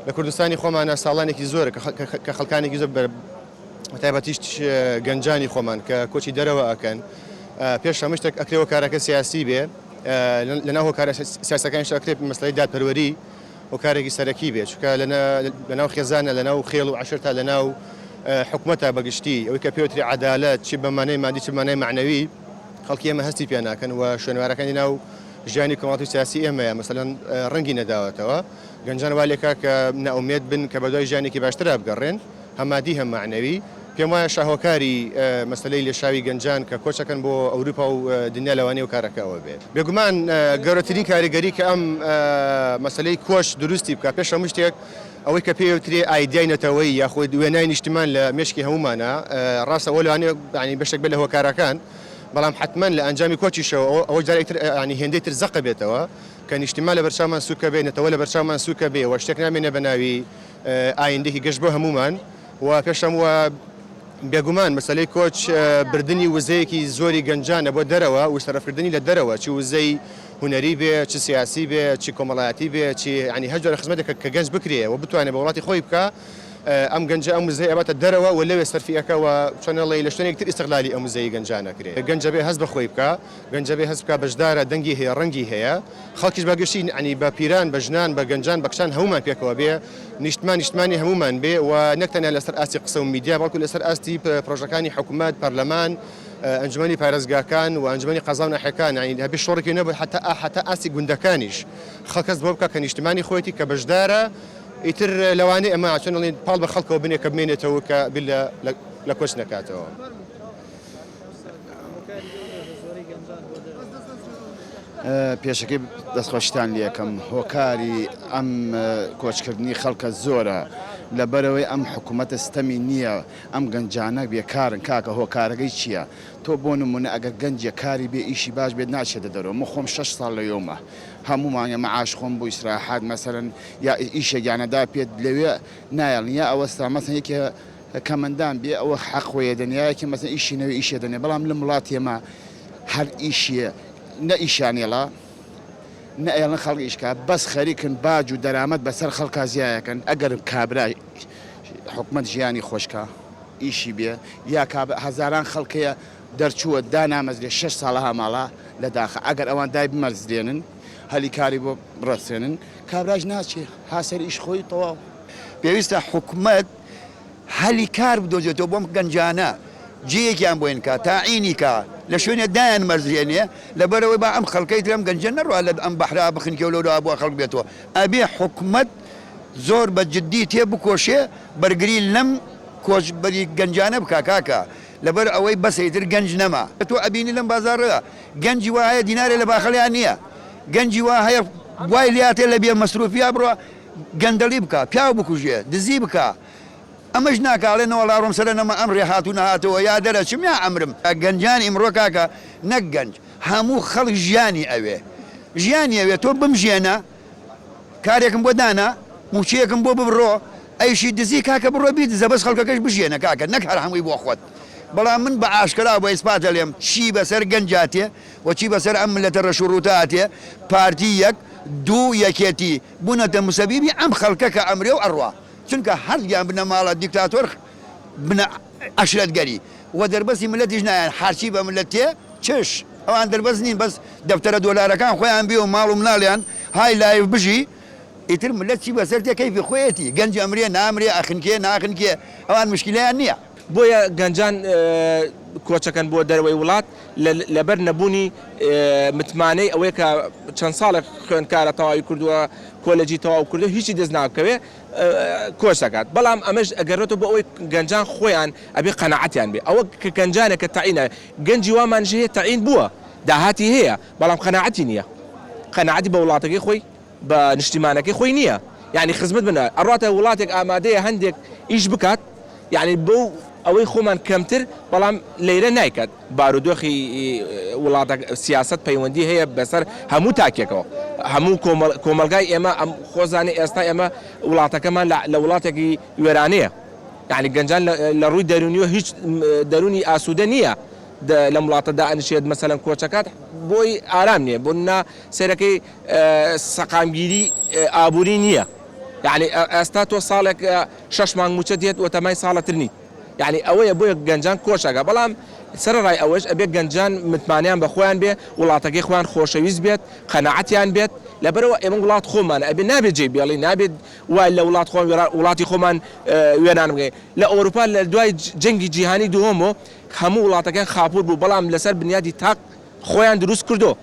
لە کوردستانی خۆمانە ساڵانێکی زۆرە کە خەڵکانێکی زۆر تایبەتیش گەنجانی خۆمان کە کۆچی دەرەوە ئەکەن پێش هەموو شتێک ئەکرێەوە کارەکە سیاسی بێ لەناو هۆکارە سیاسەکانیش ئەکرێت مەسلەی دادپەروەری هۆکارێکی سەرەکی بێت چونکە لەناو خێزانە لەناو خێڵ و عەشرتا لەناو حکومەتە بەگشتی ئەوەی کە پێوتری عەدالەت چی بەمانەی مادی چ بەمانەی معنەوی خەڵکی ئێمە هەستی پێ ناکەن و شوێنوارەکانی ناو ژیانی کۆمەڵاتی سیاسی ئێمەیە مەسەلەن ڕەنگی نەداوەتەوە گەنجان وا لێکا کە نائومێد بن کە بەدوای ژیانێکی باشترا بگەڕێن هەم مادی هەم معنەوی پێم وایە شاهۆکاری مەسلەی لێشاوی گەنجان کە کۆچەکەن بۆ ئەوروپا و دنیا لەوانەیە و کارەکەەوە بێت بێگومان گەورەترین کاریگەری کە ئەم مەسلەی کۆش دروستی بکە پێش هەموو شتێک ئەوەی کە پێوترێ ئایدیای نەتەوەی یاخود وێنای نیشتمان لە مێشکی هەمومانە ڕاستە ئەوە لەوانەیە ینی بەشێک بێت لە هۆکارەکان بەڵام حتمما لە ئەنجامی کۆچیشەوە ئەوە جارێکتر ینی هێندەی تر زەقە بێتەوە کە نیشتمان لە بەرچاومان سووکە بێت نەتەوە لە بەرچاومان سووکە بێ وە شتێک نامێنە بە ناوی ئایندێکی گەشت بۆ هەمومان و پێشەم وە بێگومان مەسلەی کۆچ بردننی وزەیەکی زۆری گەنجانە بۆ دەرەوە و سەرفکردنی لە دەرەوە چی وزەی هونەری بێ چ سیاسی بێ چی کۆمەڵایەتی بێ چی ینی هەر جۆرە خزمەتێک کە گەنج بکرێ و بتوانێت بە وڵاتی خۆی بکە ئەم گەنجە ئەم وزەی ئەباتە دەرەوە و لەوێ سەرفیەکەوە چۆنەڵی لە شوێنێکتر ئیستیغلالی ئەم وزەی گەنجانەکرێ گەنجە بێ هەست بە خۆی بکە گەنجە بێ هەست بکە بەشدارە دەنگی هەیە ڕەنگی هەیە خەڵکیش بەگەشتی ینی بە پیران بە ژنان بە گەنجان بە کچان هەمومان پێکەوە بێ نیشتمانی هەمومان بێ و نەکتەنیا لەسەر ئاستی قسە و میدیا بەڵکو لەسەر ئاستی پرۆژەکانی حکوومەت پەرلەمان ئەنجومەنی پارێزگاکان و ئەنجومەنی قەزا و ناحیەکان ینی هەبێ شۆڕێکی نەبوو حتا ئاستی گوندەکانیش خەڵکەس بۆ بکە کە نیشتمانی خۆیەتی کە بەشدارە ئیتر لەوانەیە ئەمە چۆنڵین پاڵ بە خەڵکەوە بنێ کە بمێنێتەوە کە لە کۆچ نکاتەوە. پێشەکەی دەستخۆشتان لێکم هۆکاری ئەم کۆچکردنی خەڵکە زۆرە لەبەرەوەی ئەم حکوومەتە ستەمی نییە ئەم گەنجانە بێکارن کاکە هۆکارەکەی چییە تۆ بۆ نمونە ئەگەر گەنجە کاری بێ ئیشی باش بێت ناچێتە دەرەوە من خۆم 6 ساڵ لە یۆمە هەمومانە مەعاش خۆم بۆ ئیسراحات مەسەرەن یا ئیشێکیانەدا پێت لەوێ نایڵ یا ئەوەستا مەسەن یەکێ کەمەندان بێ ئەوە حەقوەیە دەنیایەکی مەسەن ئیشی نەوەی ئیشێ دەنێ بەڵام لە وڵاتی ئێمە هەر ئیشیە نە ئیشانێڵە نە ئێڵن خەڵکی ئیشکا بەس خەریکن باج و دەرامەت بەسەر خەڵکا زیایەکەن ئەگەر کابرای حکومەت ژیانی خۆشکە ئیشی بێ یا هەزاران خەڵکەیە دەرچووە دانامەزرێ 6 ساڵە هەماڵا لە داخە ئەگەر ئەوان دای بمەرزێنن هەلی کاری بۆ بڕەسێنن کابراژ ناچێ هاسەر ئیش خۆی تەواو پێویستە حکومەت هەلی کار بدۆزێتەوە بۆم گەنجانە جەیەکیان بۆین کە تاعینی کە لە شوێنێ دایان مەرزێنێ لەبەرەوەی با ئەم خەڵکەی ترم گەنجە نەڕوا لە ئەم بەحرا بخنکە و لەودا بۆ خەڵک بێتەوە ئەبێ حکومەت زۆر بە جددی تێ بکۆشێ بەرگری لەم کۆچبەری گەنجانە بکە کاکە لەبەر ئەوەی بەسەیتر گەنج نەما تۆ ئەبینی لەم بازارڕدا گەنجی وا هەیە دینارێ لە باخەڵیان نییە گەنجی وا هەیە وای لاتێ لە بێ مەسروفیا بڕۆ گەندەڵی بکە پیاو بکوژێ دزی بکە ئەمەش ناکاڵێنەوە لاڕۆم سەر نەمە ئەم ڕێ هاتوو نهاتەوە یا دەرەچم یا ئەمرم گەنجانی ئمڕۆ کاکە نەک گەنج هەموو خەڵک ژیانی ئەوێ ژیانی ئەوێ تۆ بمژێنە کارێکم بۆ دانا موچەیەکم بۆ ببڕۆ ئەیشی دزی کاکە بڕۆ بیت زەبەس خەڵکەکەش بژێنە کاکە نەک هەر هەمووی بۆ خۆت بەڵام من بە ئاشکرا بۆ ئیسپاتە لێم چی بەسەر گەنجاتێ و چی بەسەر ئەم ملەتە ڕەشوڕوتاتێ پارتی یەک دوو یەکێتی بوونەتە موسەبیبی ئەم خەڵکە کە ئەمرێ و ئەڕوا چونکە هەرگیان بنە ماڵە دیکتاتۆر بنە عەشرەتگەری و دەربەسی ملەتیش نایەن هەرچی بە ملەت تێ چش ئەوان دەربەس نین بەس دەفتەرە دۆلارەکان خۆیان بێ و ماڵ و مناڵیان های لایڤ بژی ئیتر ملەت چی بەسەر تێ کەیفی خۆیەتی گەنج ئەمرێ نامرێ ئەخنکێ ناخنکێ ئەوان مشکلیان نییە بۆیە گەنجان کۆچەکەن بۆ دەروەی وڵات لەبەر نەبوونی متمانەی ئەوەیە کە چەند ساڵێک خوێندکارە تەواوی کردووە کۆلەجی تەواو کردو هیچی دەست ناکەوێ کۆچ دەکات بەڵام ئەمەش ئەگەڕێتەوە بۆ ئەوەی گەنجان خۆیان ئەبێ قەناعەتیان بێ ئەوە کە گەنجانێکە تەعینە گەنجی وامانژ هەیە تەعین بووە داهاتی هەیە بەڵام قەناعەتی نییە قەناعەتی بە وڵاتەکەی خۆی بە نیشتیمانەکەی خۆی نییە یعنی خزمەت بنە ئەڕاتە وڵاتێک ئامادەیە هەندێک ئیش بکات یعنی بۆ ئەوەی خۆمان کەمتر بەڵام لەیرە نایکات بارودۆخی وڵاتە سیاست پەیوەندی هەیە بەسەر هەموو تاکێکەوە هەموو کۆمەلگای ئێمە خۆزانێ ئێستا ئێمە وڵاتەکەمان لە وڵاتێکی وێرانەیە یعنی گەنجان لە ڕووی دەرونیەوە هیچ دەرونی ئاسوودە نییە لە وڵاتەدا ئەنشێت مەسەلەن کۆچەکات بۆی ئارام نییە بۆ سەرەکەی سەقامگیری ئابووری نییە یعنی ئێستا تۆ ساڵێک 6 مانگ موچە دێت و تەمای ساڵەتر نیت یعنی ئەوەیە بۆیە گەنجان کۆشەکە بەڵام سەرڕای ئەوەش ئەبێ گەنجان متمانیان بە خۆیان بێ وڵاتەکەی خۆیان خۆشەویست بێت قەنەعەتیان بێت لەبەرەوە ئێمە وڵات خۆمانە ئەبێ نابێت جێبێڵی نابێت وای لە وڵات خۆم وڵاتی خۆمان وێنان بگەین لە ئەوروپا لە دوای جەنگی جیهانی دووەمەوە هەموو وڵاتەکان خاپور بوو بەڵام لەسەر بنیادی تاق خۆیان دروست کردو